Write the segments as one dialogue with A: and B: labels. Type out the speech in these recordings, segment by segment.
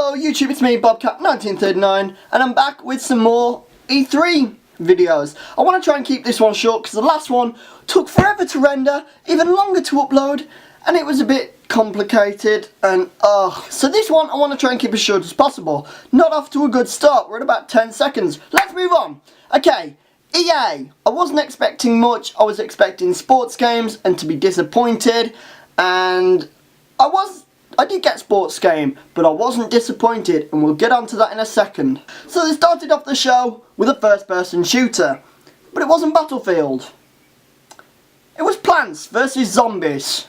A: Hello YouTube, it's me Bobcat1939 and I'm back with some more E3 videos. I want to try and keep this one short because the last one took forever to render, even longer to upload, and it was a bit complicated and so this one I want to try and keep as short as possible. Not off to a good start, we're at about 10 seconds. Let's move on. Okay, EA. I wasn't expecting much. I was expecting sports games and to be disappointed, and I did get sports game, but I wasn't disappointed, and we'll get onto that in a second. So they started off the show with a first-person shooter, but it wasn't Battlefield. It was Plants vs Zombies.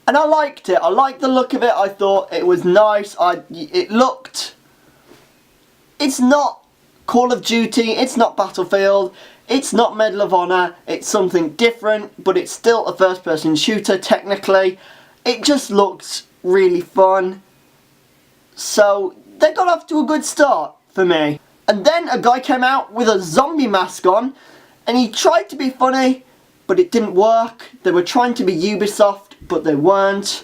A: And I liked it. I liked the look of it. I thought it was nice. It's not Call of Duty, it's not Battlefield, it's not Medal of Honor, it's something different, but it's still a first-person shooter technically. It just looks really fun. So they got off to a good start for me. And then a guy came out with a zombie mask on and he tried to be funny, but it didn't work. They were trying to be Ubisoft, but they weren't.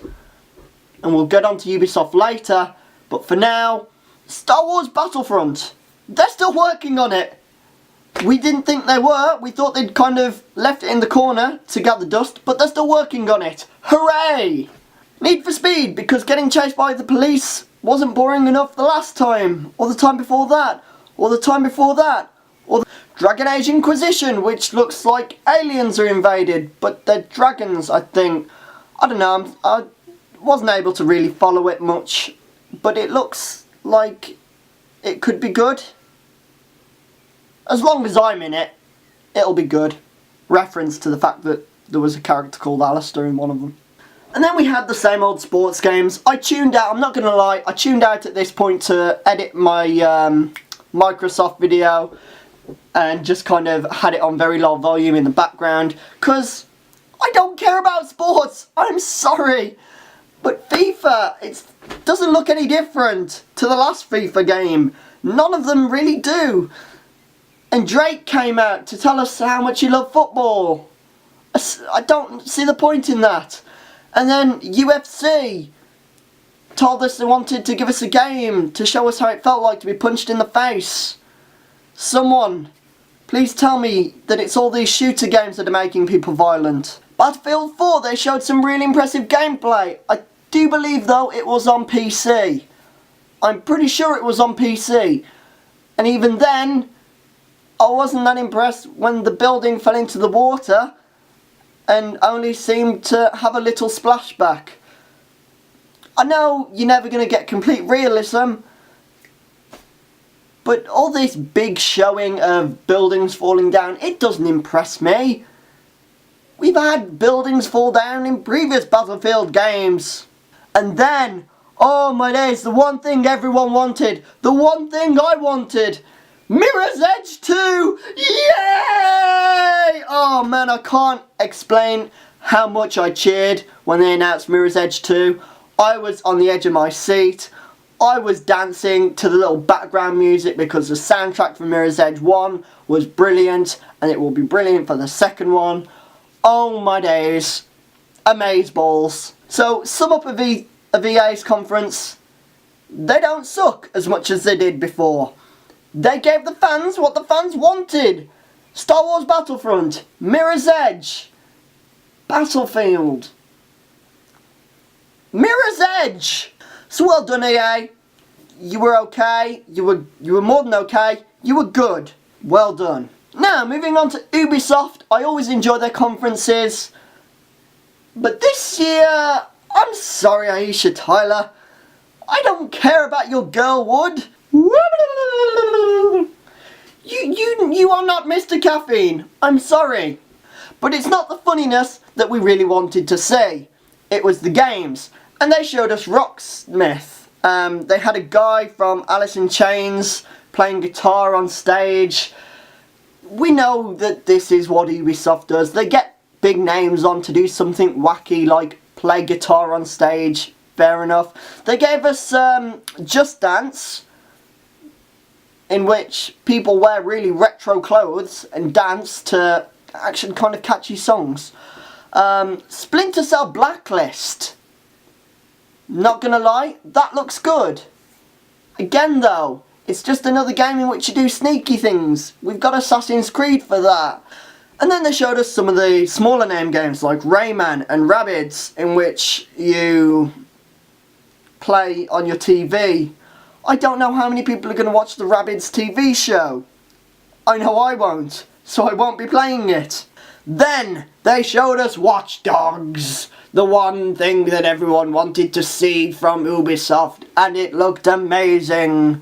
A: And we'll get on to Ubisoft later. But for now, Star Wars Battlefront. They're still working on it. We didn't think they were. We thought they'd kind of left it in the corner to gather dust, but they're still working on it. Hooray! Need for Speed, because getting chased by the police wasn't boring enough the last time, or the time before that, or the time before that, or the Dragon Age Inquisition, which looks like aliens are invaded, but they're dragons, I think. I don't know, I wasn't able to really follow it much, but it looks like it could be good. As long as I'm in it, it'll be good. Reference to the fact that there was a character called Alistair in one of them. And then we had the same old sports games. I tuned out, I'm not going to lie, I tuned out at this point to edit my Microsoft video and just kind of had it on very low volume in the background because I don't care about sports. I'm sorry. But FIFA, it doesn't look any different to the last FIFA game. None of them really do. And Drake came out to tell us how much he loved football. I don't see the point in that. And then UFC told us they wanted to give us a game to show us how it felt like to be punched in the face. Someone, please tell me that it's all these shooter games that are making people violent. Battlefield 4, they showed some really impressive gameplay. I do believe though it was on PC. I'm pretty sure it was on PC. And even then, I wasn't that impressed when the building fell into the water and only seemed to have a little splashback. I know you're never going to get complete realism, but all this big showing of buildings falling down, it doesn't impress me. We've had buildings fall down in previous Battlefield games. And then, oh my days, the one thing everyone wanted, the one thing I wanted, Mirror's Edge 2! Yay! Oh man, I can't explain how much I cheered when they announced Mirror's Edge 2. I was on the edge of my seat. I was dancing to the little background music because the soundtrack for Mirror's Edge 1 was brilliant, and it will be brilliant for the second one. Oh my days. Amazeballs. So, sum up of EA's conference. They don't suck as much as they did before. They gave the fans what the fans wanted. Star Wars Battlefront, Mirror's Edge, Battlefield, Mirror's Edge. So well done EA. You were okay. You were more than okay. You were good. Well done. Now moving on to Ubisoft. I always enjoy their conferences, but this year, I'm sorry Aisha Tyler, I don't care about your girl Wood. You are not Mr. Caffeine. I'm sorry. But it's not the funniness that we really wanted to see. It was the games. And they showed us Rocksmith. They had a guy from Alice in Chains playing guitar on stage. We know that this is what Ubisoft does. They get big names on to do something wacky like play guitar on stage. Fair enough. They gave us Just Dance, in which people wear really retro clothes and dance to actually kind of catchy songs. Splinter Cell Blacklist. Not gonna lie, that looks good. Again though, it's just another game in which you do sneaky things. We've got Assassin's Creed for that. And then they showed us some of the smaller name games like Rayman and Rabbids, in which you play on your TV. I don't know how many people are going to watch the Rabbids TV show. I know I won't, so I won't be playing it. Then they showed us Watch Dogs, the one thing that everyone wanted to see from Ubisoft, and it looked amazing.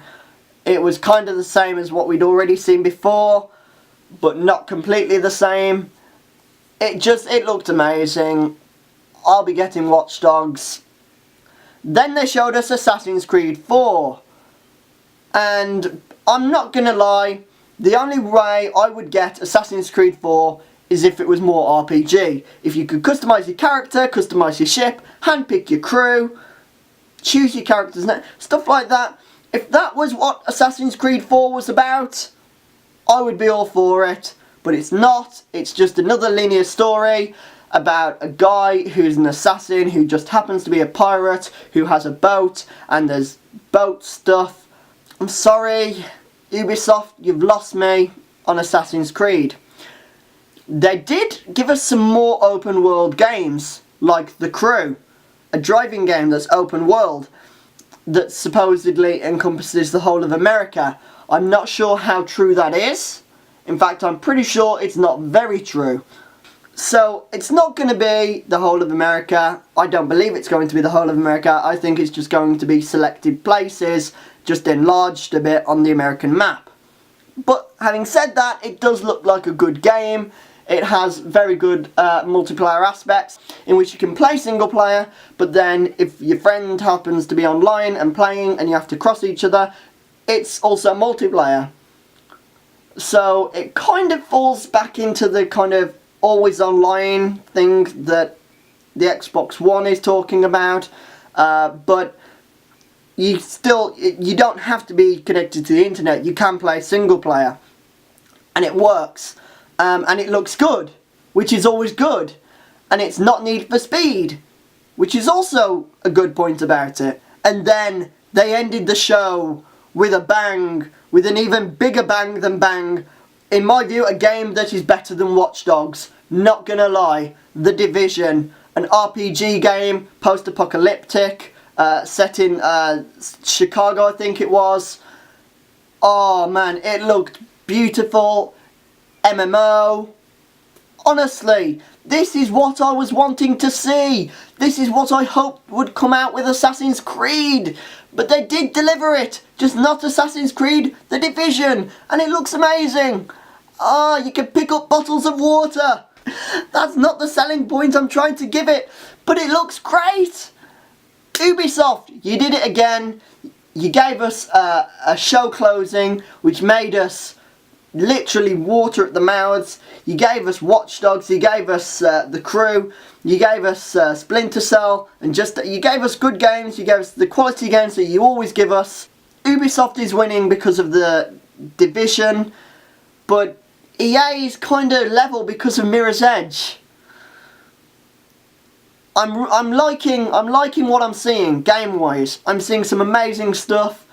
A: It was kind of the same as what we'd already seen before, but not completely the same. It looked amazing. I'll be getting Watch Dogs. Then they showed us Assassin's Creed 4. And I'm not gonna lie, the only way I would get Assassin's Creed 4 is if it was more RPG. If you could customise your character, customise your ship, handpick your crew, choose your characters, stuff like that. If that was what Assassin's Creed 4 was about, I would be all for it. But it's not. It's just another linear story about a guy who's an assassin who just happens to be a pirate who has a boat, and there's boat stuff. I'm sorry, Ubisoft, you've lost me on Assassin's Creed. They did give us some more open world games, like The Crew, a driving game that's open world, that supposedly encompasses the whole of America. I'm not sure how true that is. In fact, I'm pretty sure it's not very true. So, it's not going to be the whole of America. I don't believe it's going to be the whole of America. I think it's just going to be selected places, just enlarged a bit on the American map. But having said that, it does look like a good game. It has very good multiplayer aspects in which you can play single player, but then if your friend happens to be online and playing and you have to cross each other, it's also multiplayer. So it kind of falls back into the kind of always online thing that the Xbox One is talking about, but you don't have to be connected to the internet. You can play single player and it works. And it looks good, which is always good. And it's not Need for Speed, which is also a good point about it. And then they ended the show with a bang, with an even bigger bang than bang. In my view, a game that is better than Watch Dogs. Not gonna lie. The Division, an RPG game, post-apocalyptic, set in Chicago, I think it was. Oh man, it looked beautiful. MMO. Honestly, this is what I was wanting to see. This is what I hoped would come out with Assassin's Creed. But they did deliver it. Just not Assassin's Creed, The Division. And it looks amazing. Ah, you can pick up bottles of water. That's not the selling point I'm trying to give it. But it looks great. Ubisoft, you did it again. You gave us a show closing which made us literally water at the mouths. You gave us Watch Dogs, you gave us The Crew, you gave us Splinter Cell, and you gave us good games, you gave us the quality games that you always give us. Ubisoft is winning because of The Division, but EA is kind of level because of Mirror's Edge. I'm liking what I'm seeing game-wise. I'm seeing some amazing stuff,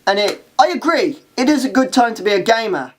A: and I agree, it is a good time to be a gamer.